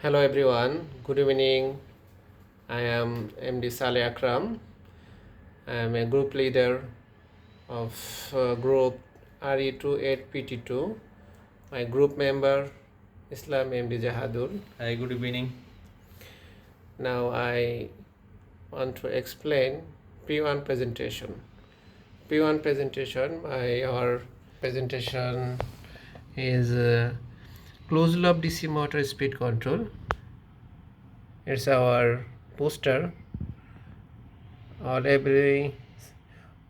Hello everyone, good evening. I am MD Saleh Akram. I am a group leader of group re28PT2. My group member Islam MD Jahadul. Hi, good evening. Now I want to explain P1 presentation. P1 presentation, our presentation is closed loop DC motor speed control. It's our poster. All every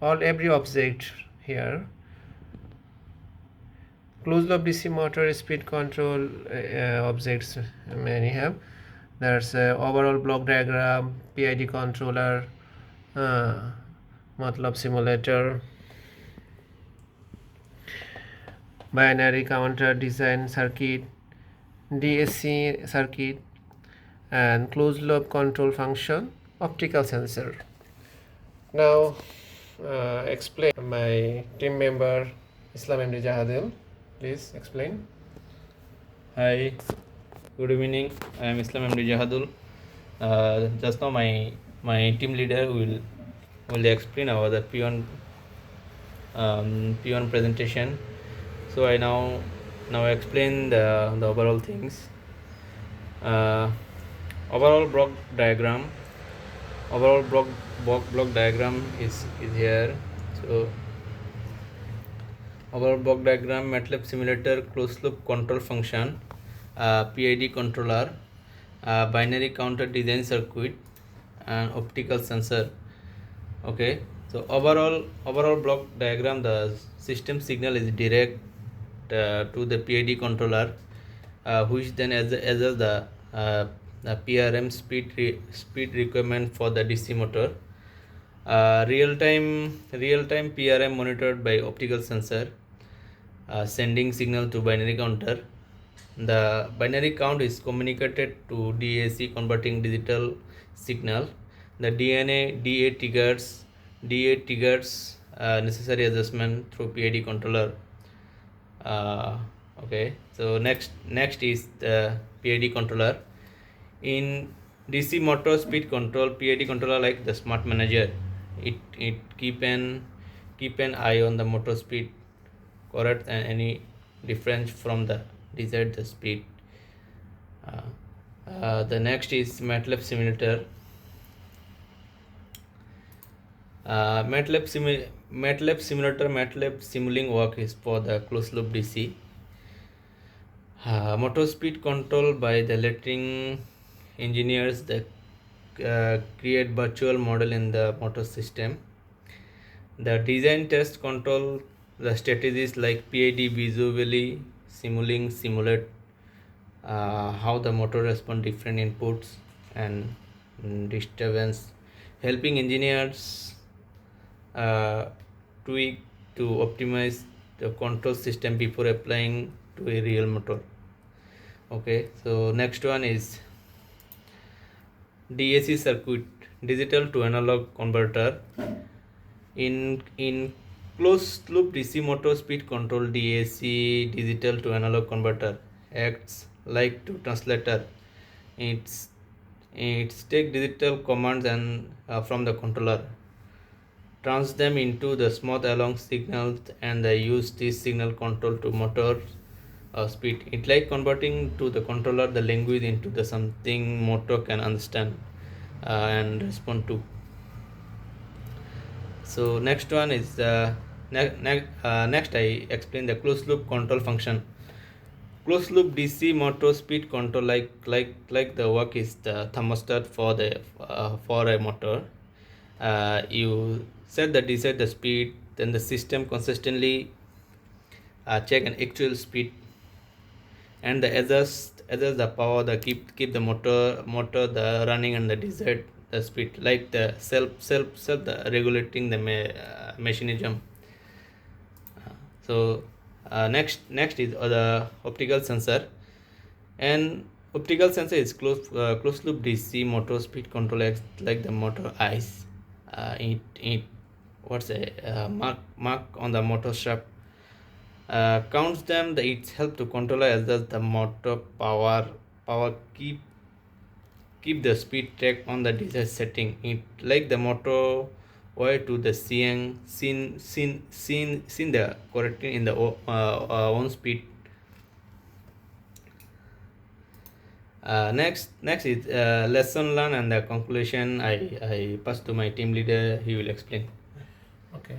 object here. Closed loop DC motor speed control objects many have. There's overall block diagram, PID controller, MATLAB simulator, binary counter design circuit, DSC circuit, and closed loop control function, optical sensor. Now explain my team member Islam MD Jahadil. Please explain. Hi, good evening. I am Islam MD Jahadul. Just now, my team leader will explain about the P1 presentation. So I now explain the overall things. Overall block diagram. Overall block diagram is here. So overall block diagram, MATLAB simulator, closed loop control function, PID controller, binary counter design circuit, and optical sensor. Okay, so overall block diagram, the system signal is direct to the PID controller, which then adjusts the PRM speed requirement for the DC motor. Real-time PRM monitored by optical sensor, sending signal to binary counter. The binary count is communicated to DAC, converting digital signal. The DA triggers necessary adjustment through PID controller. Okay, so next is the PID controller. In DC motor speed control, PID controller like the smart manager. It keep an eye on the motor speed, correct, and any difference from the desired speed. The next is MATLAB simulator. MATLAB simulator, MATLAB simulating work is for the closed loop DC. Motor speed control by the lettering engineers that create virtual model in the motor system. The design test control the strategies like PID visually simulate how the motor respond different inputs and disturbance, helping engineers tweak to optimize the control system before applying to a real motor. Okay, so next one is DAC circuit, digital to analog converter. In closed loop DC motor speed control, DAC, digital to analog converter, acts like to translator. It's take digital commands and from the controller, turns them into the smooth along signals, and they use this signal control to motor speed. It like converting to the controller the language into the something motor can understand and respond to. So next one is next I explain the closed loop control function. Closed loop DC motor speed control like the work is the thermostat for a motor. You set the speed, then the system consistently check an actual speed, and the adjust the power, the keep the motor the running and the desired the speed, like the self the regulating the mechanism. So next is the optical sensor. And optical sensor is closed loop DC motor speed control like the motor eyes. It what's a mark on the motor shaft, counts them. It helps to control as the motor power power keep the speed track on the desired setting. It like the motor way to the scene the correcting in the own speed. Next is lesson learned and the conclusion. I pass to my team leader. He will explain. Okay.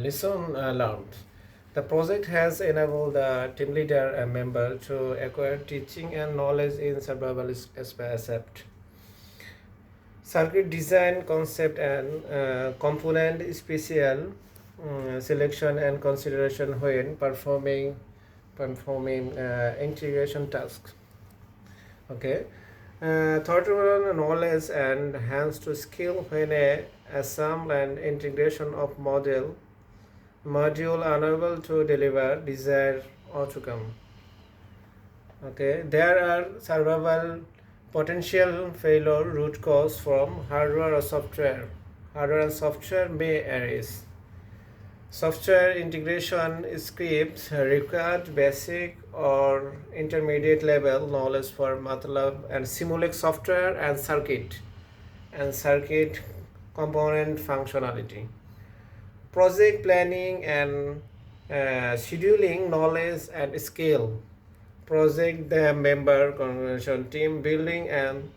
Lesson learned. The project has enabled the team leader and member to acquire teaching and knowledge in survival aspect, circuit design concept and component special selection and consideration when performing integration tasks. Okay. Third one, knowledge and hands to skill when a assemble and integration of module unable to deliver desired outcome. Okay, there are survival potential failure root cause from hardware or software. Hardware and software may arise. Software integration scripts required basic or intermediate level knowledge for MATLAB and simulate software and circuit component functionality. Project planning and scheduling knowledge and skill. Project the member coordination, team building and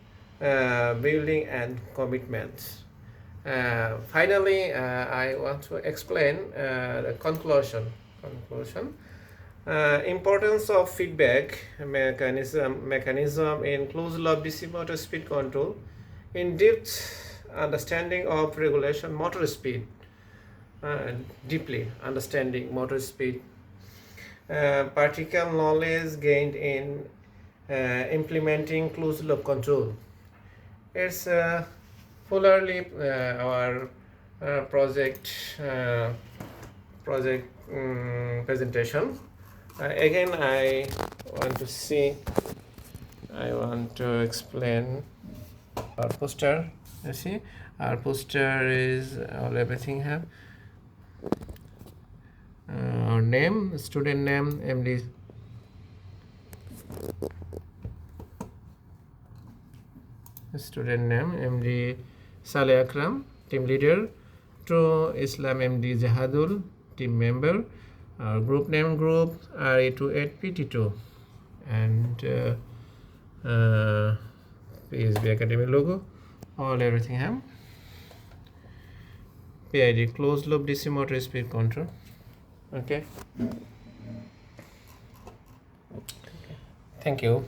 commitments. Finally, I want to explain the conclusion. Importance of feedback mechanism in closed-loop DC motor speed control. In-depth understanding of regulation motor speed. Deeply understanding motor speed. Practical knowledge gained in implementing closed-loop control. It's fully our project presentation. Again, I want to explain our poster. You see, our poster is everything have our name, student name, MD. Student name MD Saleh Akram, team leader. To Islam MD Jahadul, team member. Group name group re28PT2 and PSB Academy logo. All everything have. PID closed loop DC motor speed control. Okay. Thank you.